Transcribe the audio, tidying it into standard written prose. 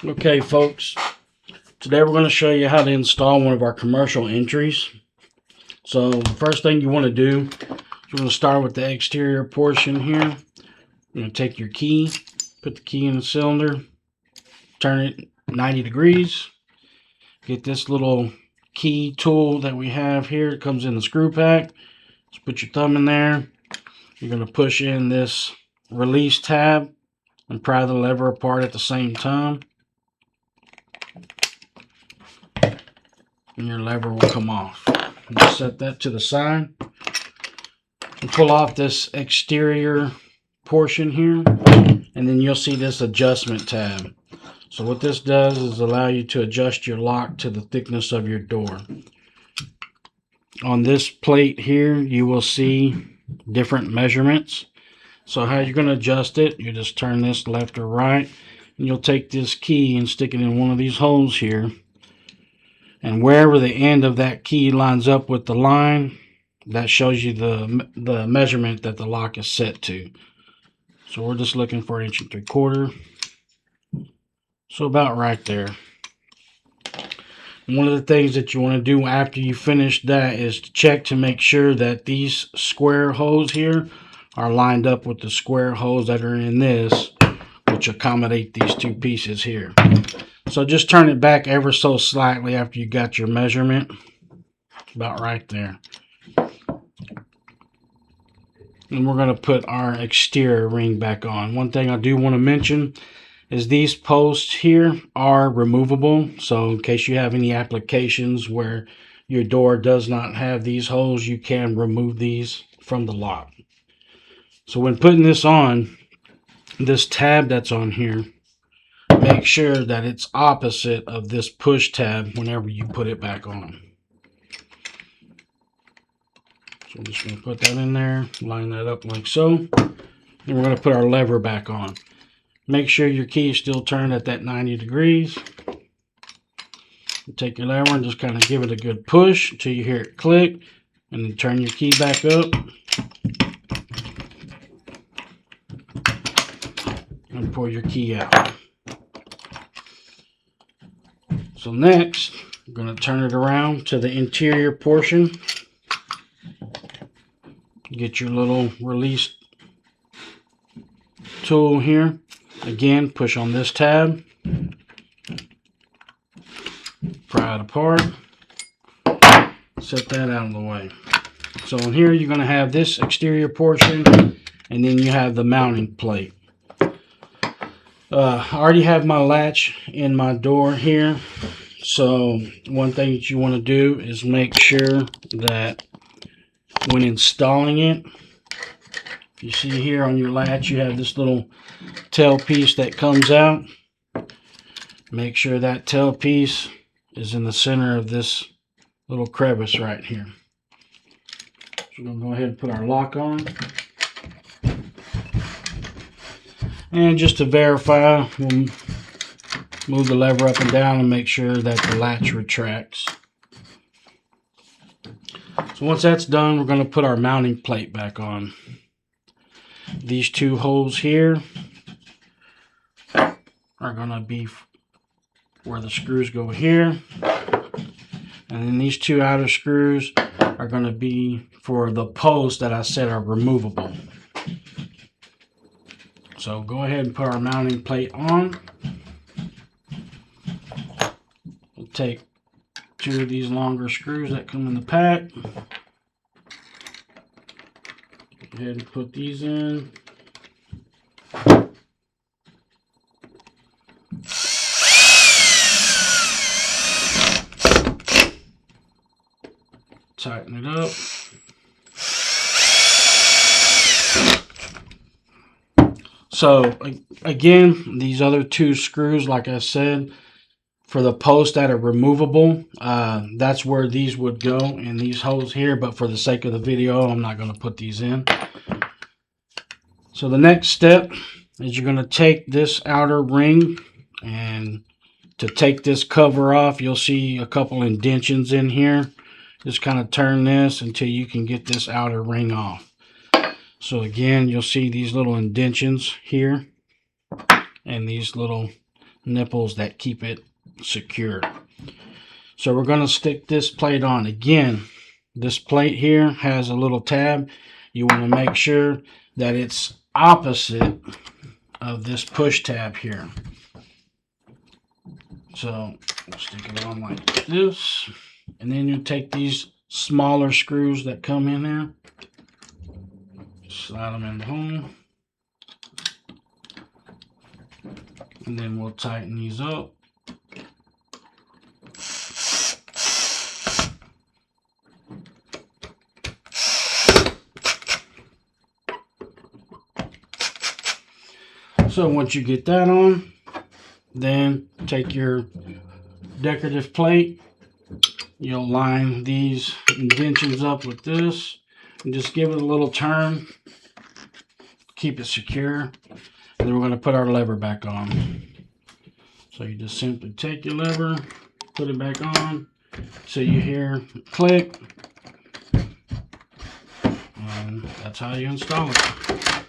Okay, folks, today we're going to show you how to install one of our commercial entries. So the first thing you want to do is you're going to start with the exterior portion here. You're going to take your key, put the key in the cylinder, turn it 90 degrees. Get this little key tool that we have here. It comes in the screw pack. Just put your thumb in there. You're going to push in this release tab and pry the lever apart at the same time. And your lever will come off. Just set that to the side and pull off this exterior portion here, and then you'll see this adjustment tab. So what this does is allow you to adjust your lock to the thickness of your door. On this plate here you will see different measurements. So how you're going to adjust it, you just turn this left or right, and you'll take this key and stick it in one of these holes here. And wherever the end of that key lines up with the line, that shows you the measurement that the lock is set to. So we're just looking for 1 3/4. So about right there. And one of the things that you want to do after you finish that is to check to make sure that these square holes here are lined up with the square holes that are in this, which accommodate these two pieces here. So just turn it back ever so slightly after you got your measurement. About right there. And we're going to put our exterior ring back on. One thing I do want to mention is these posts here are removable. So in case you have any applications where your door does not have these holes, you can remove these from the lock. So when putting this on, this tab that's on here, make sure that it's opposite of this push tab whenever you put it back on. So I'm just going to put that in there, line that up like so, and we're going to put our lever back on. Make sure your key is still turned at that 90 degrees. You take your lever and just kind of give it a good push until you hear it click, and then turn your key back up and pull your key out. So next, I'm going to turn it around to the interior portion. Get your little release tool here. Again, push on this tab. Pry it apart. Set that out of the way. So in here you're going to have this exterior portion, and then you have the mounting plate. I already have my latch in my door here. So one thing that you want to do is make sure that when installing it, you see here on your latch you have this little tail piece that comes out. Make sure that tail piece is in the center of this little crevice right here. So we're going to go ahead and put our lock on. And just to verify, we'll move the lever up and down and make sure that the latch retracts. So once that's done, we're going to put our mounting plate back on. These two holes here are going to be where the screws go here. And then these two outer screws are going to be for the posts that I said are removable. So go ahead and put our mounting plate on. We'll take two of these longer screws that come in the pack. Go ahead and put these in. Tighten it up. So again, these other two screws, like I said, for the posts that are removable, that's where these would go in these holes here. But for the sake of the video, I'm not going to put these in. So the next step is you're going to take this outer ring, and to take this cover off, you'll see a couple indentions in here. Just kind of turn this until you can get this outer ring off. So again, you'll see these little indentions here and these little nipples that keep it secured. So we're going to stick this plate on. Again, this plate here has a little tab. You want to make sure that it's opposite of this push tab here. So we'll stick it on like this, and then you take these smaller screws that come in there, slide them in the hole, and then we'll tighten these up. So once you get that on, then take your decorative plate, you'll line these indentions up with this, and just give it a little turn, keep it secure, and then we're going to put our lever back on. So you just simply take your lever, put it back on, so you hear click, and that's how you install it.